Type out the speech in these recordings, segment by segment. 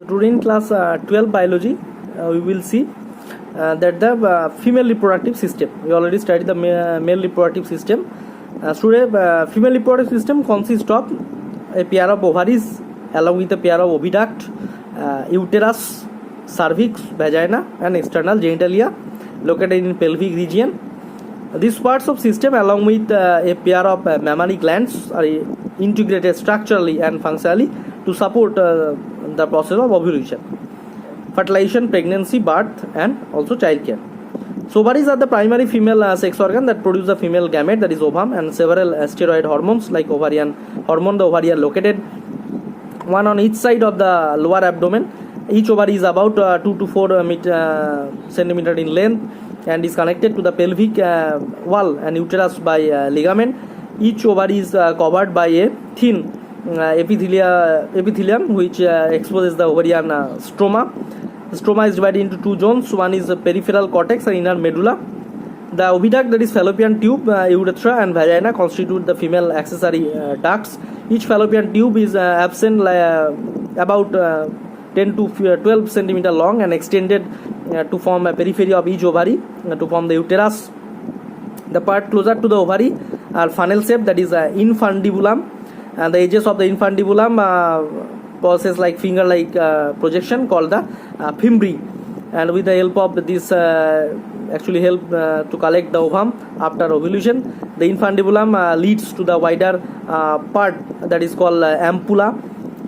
Today in class 12 biology, we will see that the female reproductive system. We already studied the male reproductive system. Today, female reproductive system consists of a pair of ovaries along with a pair of oviduct, uterus, cervix, vagina, and external genitalia located in pelvic region. These parts of system along with a pair of mammary glands are integrated structurally and functionally to support the process of ovulation, fertilization, pregnancy, birth, and also childcare. So ovaries are the primary female sex organ that produce the female gamete, that is ovum, and several steroid hormones like ovarian hormone. The ovary are located one on each side of the lower abdomen. Each ovary is about 2 to 4 centimeter in length and is connected to the pelvic wall and uterus by ligament. Each ovary is covered by a thin epithelium which exposes the ovarian stroma. The stroma is divided into two zones. One is the peripheral cortex and inner medulla. The oviduct, that is fallopian tube, urethra and vagina, constitute the female accessory ducts. Each fallopian tube is absent about 10 to 12 centimeter long and extended to form a periphery of each ovary to form the uterus. The part closer to the ovary are funnel shaped, that is infundibulum, and the edges of the infundibulum possess like finger like projection called the fimbriae, and with the help of this actually help to collect the ovum after ovulation. The infundibulum leads to the wider part that is called ampulla,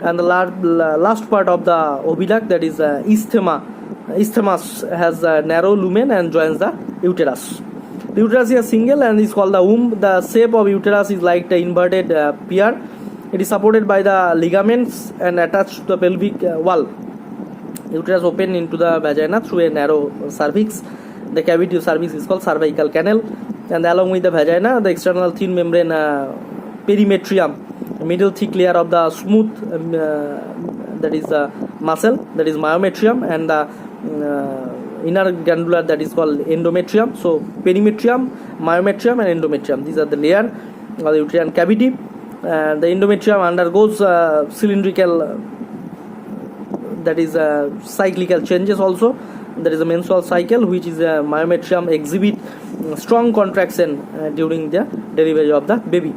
and the last part of the oviduct, that is isthmus, has a narrow lumen and joins the uterus. The uterus is single and is called the womb. The shape of uterus is like the inverted pear. It is supported by the ligaments and attached to the pelvic wall. Uterus open into the vagina through a narrow cervix. The cavity of cervix is called cervical canal, and along with the vagina, the external thin membrane perimetrium, middle thick layer of the smooth that is the muscle, that is myometrium, and the inner glandular, that is called endometrium. So perimetrium, myometrium, and endometrium, these are the layer of the uterine cavity. The endometrium undergoes cylindrical, that is cyclical changes also. There is a menstrual cycle, which is a myometrium exhibit strong contraction during the delivery of the baby.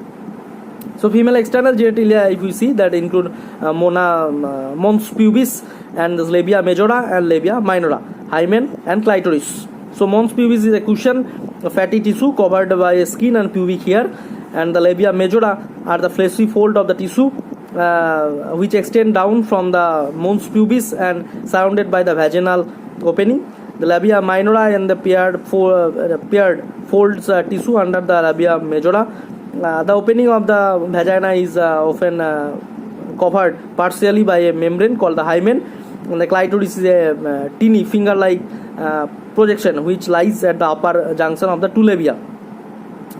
So female external genitalia, if you see, that include mons pubis and labia majora and labia minora, hymen and clitoris. So mons pubis is a cushion, a fatty tissue covered by skin and pubic hair, and the labia majora are the fleshy fold of the tissue which extend down from the mons pubis and surrounded by the vaginal opening. The labia minora and the paired folds tissue under the labia majora. The opening of the vagina is often covered partially by a membrane called the hymen, and the clitoris is a teeny finger-like projection which lies at the upper junction of the two labia.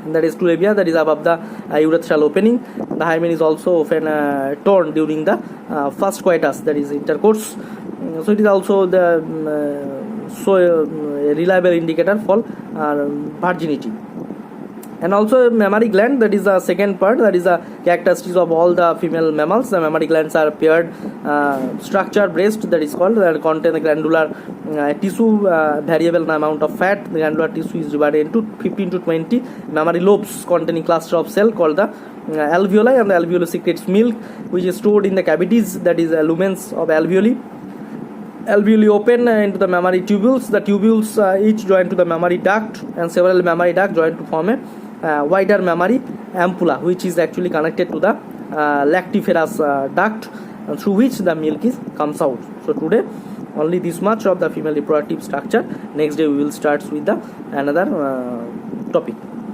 That is two labia, that is above the urethral opening. The hymen is also often torn during the first coitus, that is intercourse. So it is also the a reliable indicator for virginity. And also mammary gland, that is the second part, that is the characteristics of all the female mammals. The mammary glands are paired structure breast, that is called, that contain the glandular tissue, variable amount of fat. The glandular tissue is divided into 15 to 20 mammary lobes containing cluster of cell called the alveoli, and the alveoli secretes milk which is stored in the cavities, that is lumens of alveoli. Alveoli open into the mammary tubules. The tubules each join to the mammary duct, and several mammary ducts join to form a wider mammary ampulla, which is actually connected to the lactiferous duct through which the milk comes out. So today only this much of the female reproductive structure. Next day we will start with the another topic.